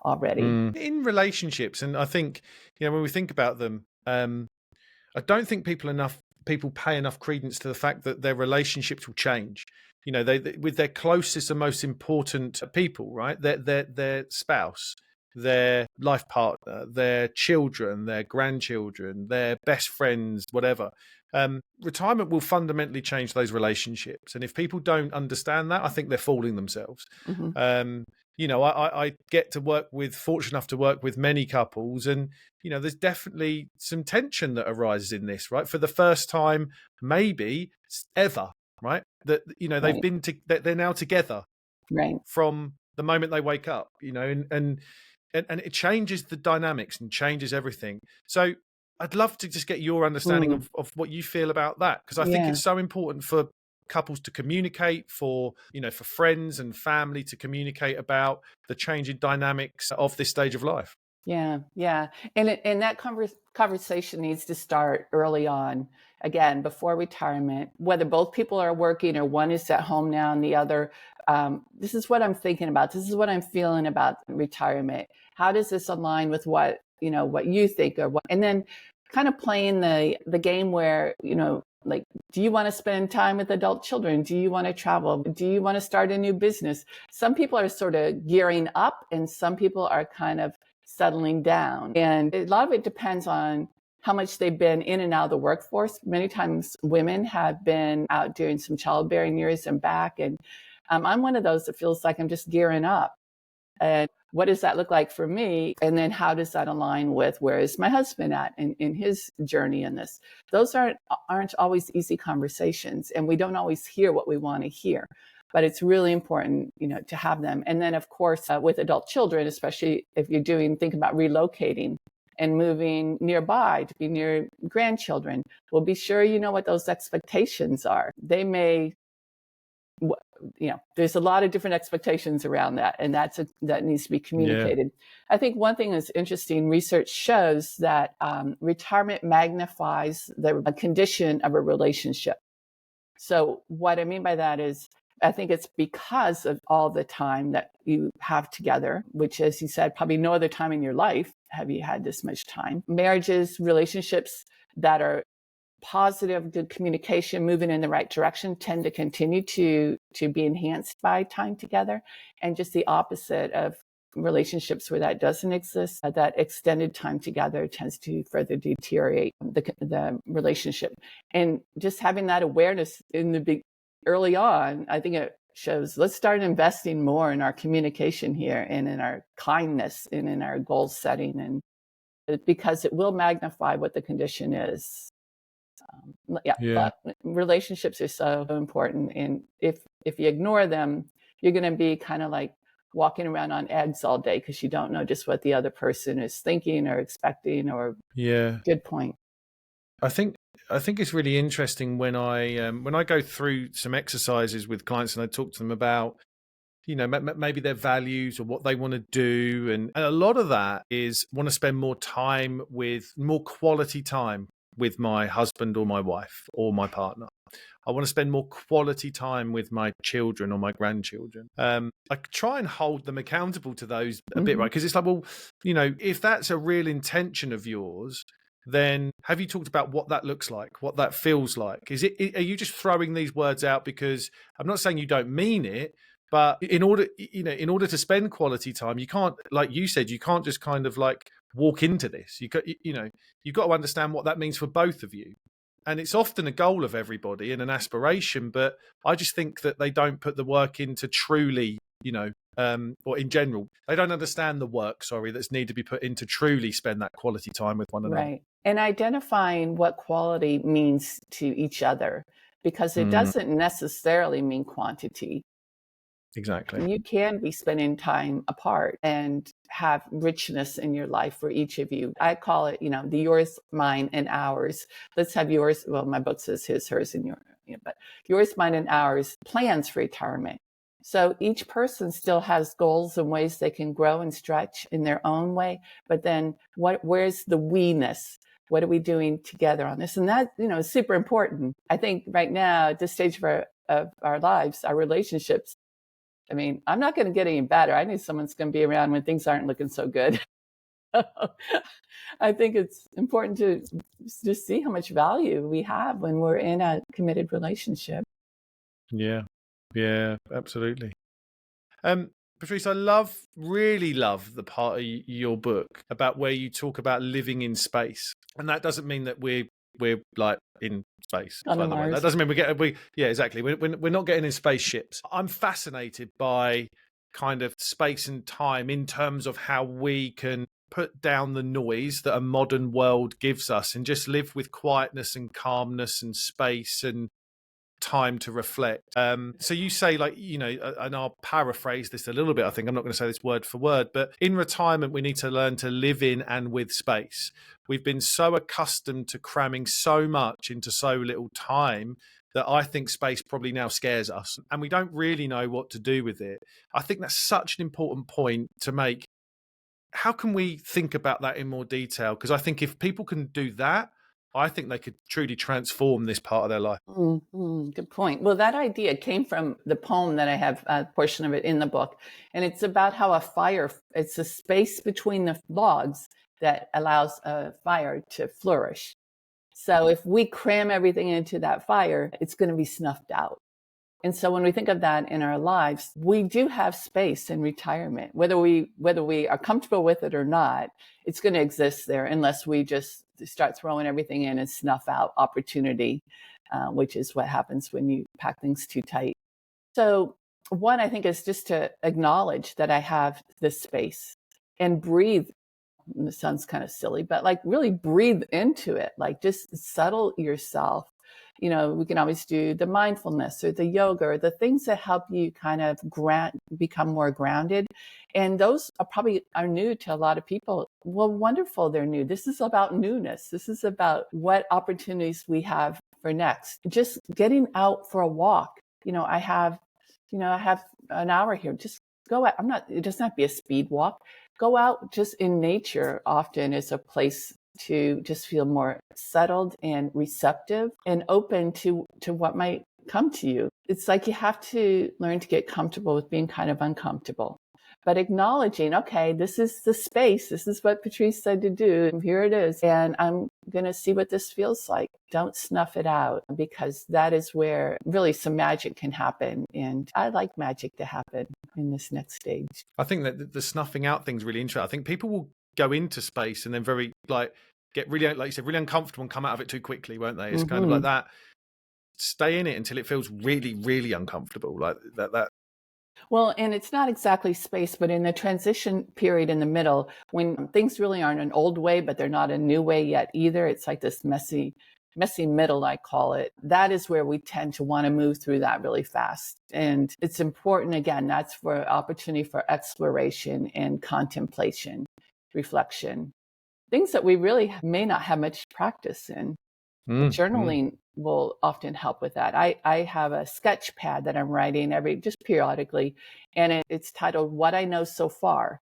already. In relationships, and I think, when we think about them, I don't think people pay enough credence to the fact that their relationships will change. They with their closest and most important people, right? Their spouse, their life partner, their children, their grandchildren, their best friends, whatever. Retirement will fundamentally change those relationships, and if people don't understand that, I think they're fooling themselves. I get to fortunate enough to work with many couples, and there's definitely some tension that arises in this, right? For the first time, maybe ever, right? That Right. they're now together, Right. from the moment they wake up, and it changes the dynamics and changes everything. So I'd love to just get your understanding of what you feel about that, because I think Yeah. it's so important for couples to communicate, for friends and family to communicate about the changing dynamics of this stage of life. Yeah, yeah. And that conversation needs to start early on, again, before retirement, whether both people are working or one is at home now and the other. This is what I'm thinking about. This is what I'm feeling about retirement. How does this align with what you think, and then kind of playing the game where, like, do you want to spend time with adult children? Do you want to travel? Do you want to start a new business? Some people are sort of gearing up, and some people are kind of settling down. And a lot of it depends on how much they've been in and out of the workforce. Many times women have been out doing some childbearing years and back. And I'm one of those that feels like I'm just gearing up. And what does that look like for me? And then how does that align with where is my husband at in his journey in this? Those aren't always easy conversations, and we don't always hear what we want to hear. But it's really important, to have them. And then, of course, with adult children, especially if you're think about relocating and moving nearby to be near grandchildren, well, be sure you know what those expectations are. They may, there's a lot of different expectations around that, and that needs to be communicated. Yeah. I think one thing that's interesting, research shows that retirement magnifies the condition of a relationship. So what I mean by that is, I think it's because of all the time that you have together, which, as you said, probably no other time in your life have you had this much time. Marriages, relationships that are positive, good communication, moving in the right direction, tend to continue to be enhanced by time together. And just the opposite of relationships where that doesn't exist, that extended time together tends to further deteriorate the relationship. And just having that awareness early on, I think it shows, let's start investing more in our communication here, and in our kindness, and in our goal setting, and because it will magnify what the condition is. But relationships are so important, and if you ignore them, you're going to be kind of like walking around on eggs all day, because you don't know just what the other person is thinking or expecting. Or good point. I think it's really interesting when I go through some exercises with clients and I talk to them about, maybe their values or what they want to do. And a lot of that is want to spend more quality time with my husband or my wife or my partner. I want to spend more quality time with my children or my grandchildren. I try and hold them accountable to those a bit, right? Because it's like, well, if that's a real intention of yours, then have you talked about what that looks like, what that feels like? Are you just throwing these words out because, I'm not saying you don't mean it, but in order to spend quality time, you can't, like you said, you can't just kind of like walk into this. You've got to understand what that means for both of you. And it's often a goal of everybody and an aspiration, but I just think that they don't put the work into truly, or in general, they don't understand the work, that's needed to be put in to truly spend that quality time with one another. Right. And identifying what quality means to each other, because it doesn't necessarily mean quantity. Exactly. You can be spending time apart and have richness in your life for each of you. I call it, the yours, mine, and ours. Let's have yours. Well, my book says his, hers, and yours, but yours, mine, and ours plans for retirement. So each person still has goals and ways they can grow and stretch in their own way. But then where's the we-ness? What are we doing together on this? And that, is super important. I think right now, at this stage of our lives, our relationships, I mean, I'm not going to get any better. I need someone's going to be around when things aren't looking so good. I think it's important to just see how much value we have when we're in a committed relationship. Yeah, absolutely. Patrice, I really love the part of your book about where you talk about living in space, and that doesn't mean that we're like in space. On By the way, Mars. that doesn't mean exactly. We're not getting in spaceships. I'm fascinated by kind of space and time in terms of how we can put down the noise that a modern world gives us and just live with quietness and calmness and space and time to reflect. So you say, like, and I'll paraphrase this a little bit. I think I'm not going to say this word for word, but in retirement, we need to learn to live in and with space. We've been so accustomed to cramming so much into so little time that I think space probably now scares us and we don't really know what to do with it. I think that's such an important point to make. How can we think about that in more detail? Because I think if people can do that, I think they could truly transform this part of their life. Good point. Well, that idea came from the poem that I have a portion of it in the book. And it's about how it's a space between the logs that allows a fire to flourish. So if we cram everything into that fire, it's going to be snuffed out. And so when we think of that in our lives, we do have space in retirement, whether we are comfortable with it or not. It's going to exist there unless we just start throwing everything in and snuff out opportunity, which is what happens when you pack things too tight. So one, I think, is just to acknowledge that I have this space and breathe. It sounds kind of silly, but like really breathe into it, like just settle yourself. We can always do the mindfulness or the yoga or the things that help you kind of become more grounded. And those are new to a lot of people. Well, wonderful. They're new. This is about newness. This is about what opportunities we have for next. Just getting out for a walk. I have an hour here. Just go out. It doesn't have to be a speed walk. Go out just in nature often is a place to just feel more settled and receptive and open to what might come to you. It's like you have to learn to get comfortable with being kind of uncomfortable, but acknowledging, okay, this is the space. This is what Patrice said to do. And here it is. And I'm going to see what this feels like. Don't snuff it out, because that is where really some magic can happen. And I like magic to happen in this next stage. I think that the snuffing out thing's really interesting. I think people will go into space and then get really, like you said, really uncomfortable and come out of it too quickly, won't they? It's kind of like that. Stay in it until it feels really, really uncomfortable, like that. Well, and it's not exactly space, but in the transition period in the middle, when things really aren't an old way, but they're not a new way yet either. It's like this messy middle, I call it. That is where we tend to want to move through that really fast. And it's important, again, that's for opportunity for exploration and contemplation, reflection, things that we really may not have much practice in. Journaling will often help with that. I have a sketch pad that I'm writing just periodically, and it's titled What I Know So Far.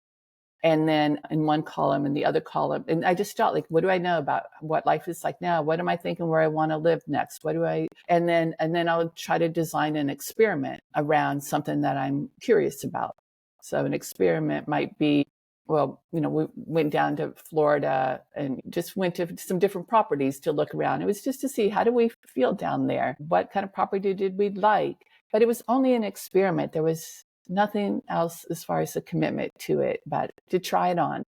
And then in one column and the other column, and I just start like, what do I know about what life is like now? What am I thinking where I want to live next? And then I'll try to design an experiment around something that I'm curious about. So an experiment might be, well, we went down to Florida and just went to some different properties to look around. It was just to see, how do we feel down there? What kind of property did we like? But it was only an experiment. There was nothing else as far as a commitment to it, but to try it on.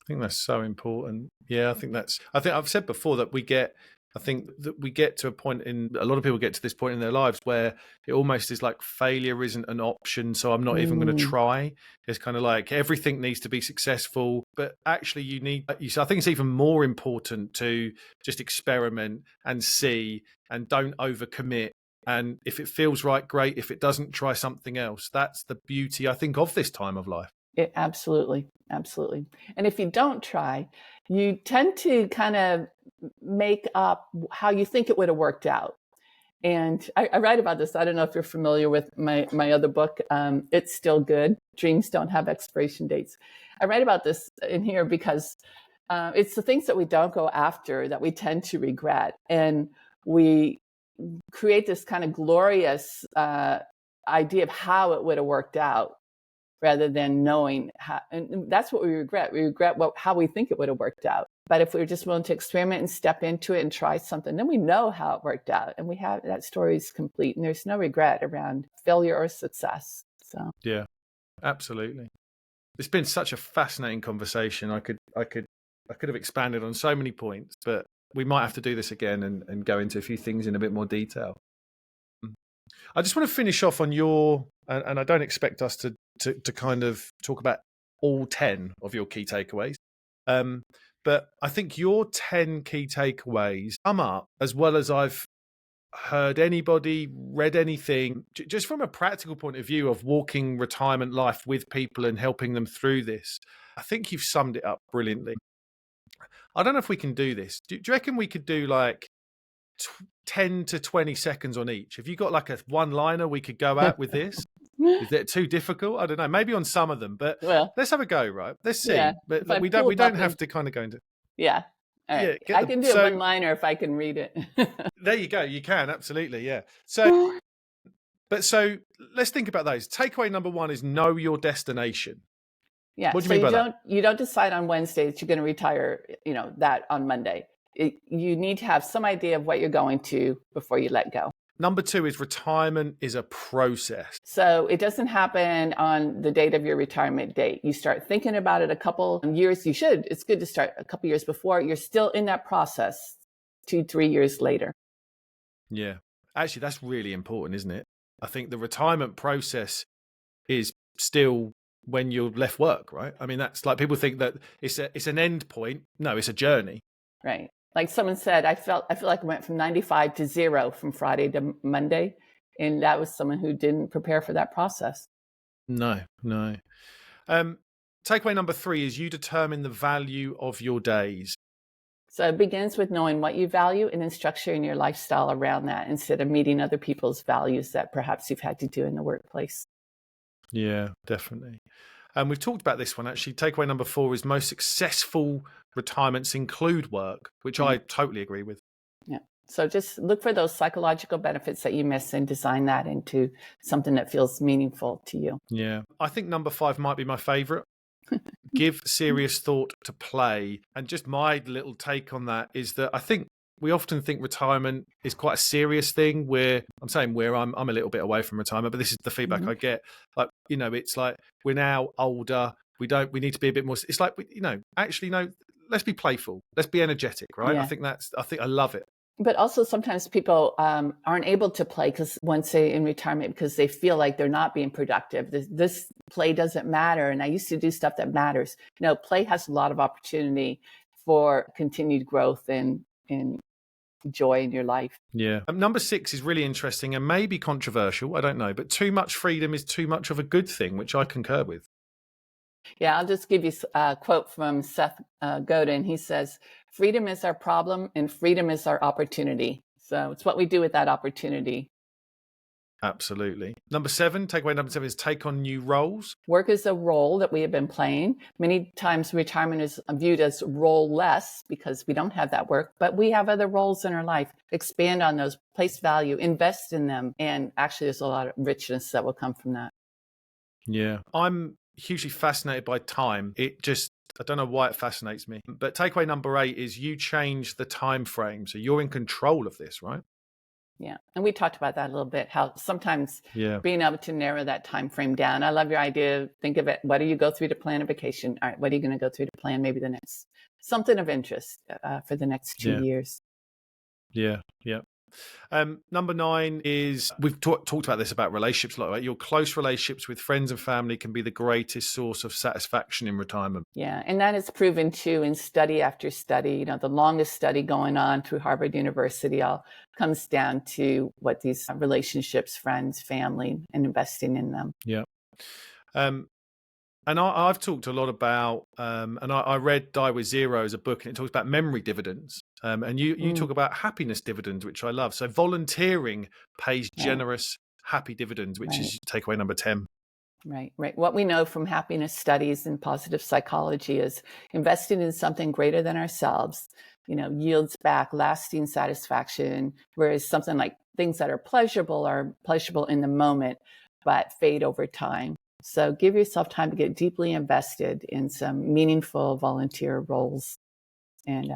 I think that's so important. Yeah, I think I've said before that we get to a point a lot of people get to this point in their lives where it almost is like failure isn't an option. So I'm not even going to try. It's kind of like everything needs to be successful, but actually I think it's even more important to just experiment and see, and don't overcommit And if it feels right, great. If it doesn't, try something else. That's the beauty, I think, of this time of life. Absolutely. Absolutely. And if you don't try, you tend to kind of make up how you think it would have worked out. And I write about this. I don't know if you're familiar with my other book, It's Still Good. Dreams Don't Have Expiration Dates. I write about this in here because it's the things that we don't go after that we tend to regret. And we create this kind of glorious idea of how it would have worked out rather than knowing how. And that's what we regret. We regret how we think it would have worked out. But if we're just willing to experiment and step into it and try something, then we know how it worked out. And we have that story is complete. And there's no regret around failure or success. So yeah, absolutely. It's been such a fascinating conversation. I could have expanded on so many points, but we might have to do this again and go into a few things in a bit more detail. I just want to finish off on your, and I don't expect us to kind of talk about all 10 of your key takeaways. But I think your 10 key takeaways come up as well as I've heard anybody, read anything, just from a practical point of view of walking retirement life with people and helping them through this. I think you've summed it up brilliantly. I don't know if we can do this. Do you reckon we could do like 10 to 20 seconds on each? Have you got like a one-liner we could go at with this? Is that too difficult? I don't know. Maybe on some of them, but let's have a go, right? Let's see. Yeah, but we don't have to kind of go into. Yeah. All right. Yeah, I can do a one-liner if I can read it. There you go. You can, absolutely. Yeah. So let's think about those. Takeaway number 1 is know your destination. Yeah. What do you mean by that? You don't decide on Wednesday that you're going to retire, that on Monday. You need to have some idea of what you're going to before you let go. Number 2 is retirement is a process. So it doesn't happen on the date of your retirement date. You start thinking about it a couple years. It's good to start a couple years before. You're still in that process 2-3 years later. Yeah. Actually, that's really important, isn't it? I think the retirement process is still when you're left work, right? I mean, that's like people think that it's an end point. No, it's a journey. Right. Like someone said, I feel like I went from 95 to 0 from Friday to Monday. And that was someone who didn't prepare for that process. No. Takeaway number 3 is you determine the value of your days. So it begins with knowing what you value and then structuring your lifestyle around that instead of meeting other people's values that perhaps you've had to do in the workplace. Yeah, definitely. And we've talked about this one, actually. Takeaway number 4 is most successful retirements include work, which I totally agree with. Yeah. So just look for those psychological benefits that you miss and design that into something that feels meaningful to you. Yeah. I think number 5 might be my favorite. Give serious thought to play. And just my little take on that is that I think we often think retirement is quite a serious thing I'm a little bit away from retirement, but this is the feedback I get. Like, it's like we're now older. We need to be a bit more, it's like, actually, no, let's be playful. Let's be energetic, right? Yeah. I think I love it. But also sometimes people aren't able to play once they're in retirement because they feel like they're not being productive. This play doesn't matter. And I used to do stuff that matters. Play has a lot of opportunity for continued growth and joy in your life. Yeah. Number 6 is really interesting and maybe controversial. I don't know. But too much freedom is too much of a good thing, which I concur with. Yeah, I'll just give you a quote from Seth Godin. He says, freedom is our problem and freedom is our opportunity. So it's what we do with that opportunity. Absolutely. Takeaway number 7 is take on new roles. Work is a role that we have been playing. Many times retirement is viewed as role-less because we don't have that work, but we have other roles in our life. Expand on those, place value, invest in them. And actually, there's a lot of richness that will come from that. Yeah. I'm hugely fascinated by time. I don't know why it fascinates me. But takeaway number 8 is you change the time frame. So you're in control of this, right? Yeah. And we talked about that a little bit, how sometimes being able to narrow that time frame down. I love your idea. Think of it. What do you go through to plan a vacation? All right. What are you going to go through to plan maybe the next something of interest for the next 2 years? Yeah. Yeah. Number 9 is, we've talked about this, about relationships a lot, right? Your close relationships with friends and family can be the greatest source of satisfaction in retirement. Yeah, and that is proven too in study after study. The longest study going on through Harvard University all comes down to what these relationships, friends, family, and investing in them. Yeah. And I've talked a lot about, and I read Die with Zero as a book, and it talks about memory dividends. And you talk about happiness dividends, which I love. So volunteering pays generous, happy dividends, which is takeaway number 10. Right. What we know from happiness studies and positive psychology is investing in something greater than ourselves, yields back lasting satisfaction, whereas something like things that are pleasurable in the moment, but fade over time. So give yourself time to get deeply invested in some meaningful volunteer roles, and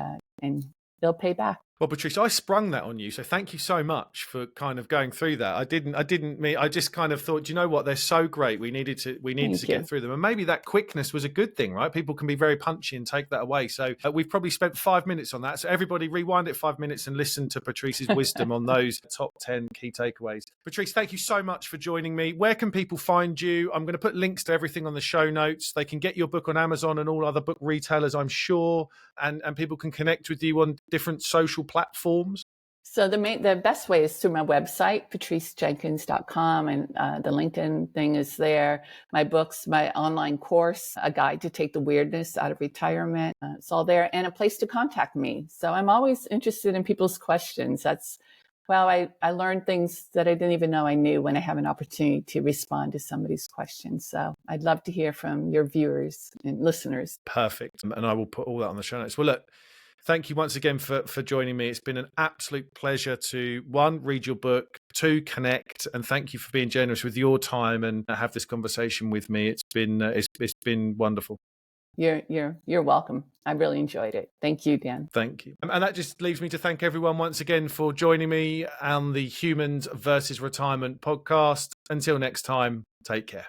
they'll pay back. Well, Patrice, I sprung that on you, so thank you so much for kind of going through that. I didn't mean. I just kind of thought, you know what, they're so great. We needed to get through them, and maybe that quickness was a good thing, right? People can be very punchy and take that away. So we've probably spent 5 minutes on that. So everybody, rewind it 5 minutes and listen to Patrice's wisdom on those top 10 key takeaways. Patrice, thank you so much for joining me. Where can people find you? I'm going to put links to everything on the show notes. They can get your book on Amazon and all other book retailers, I'm sure, and people can connect with you on different social platforms. So the best way is through my website, patricejenkins.com, and the LinkedIn thing is there. My books, my online course, A Guide to Take the Weirdness Out of Retirement, it's all there, and a place to contact me. So I'm always interested in people's questions. I learned things that I didn't even know I knew when I have an opportunity to respond to somebody's questions. So I'd love to hear from your viewers and listeners. Perfect. And I will put all that on the show notes. Well, look, thank you once again for joining me. It's been an absolute pleasure to, 1, read your book, 2, connect, and thank you for being generous with your time and have this conversation with me. It's been wonderful. You're welcome. I really enjoyed it. Thank you, Dan. Thank you. And that just leaves me to thank everyone once again for joining me on the Humans versus Retirement podcast. Until next time, take care.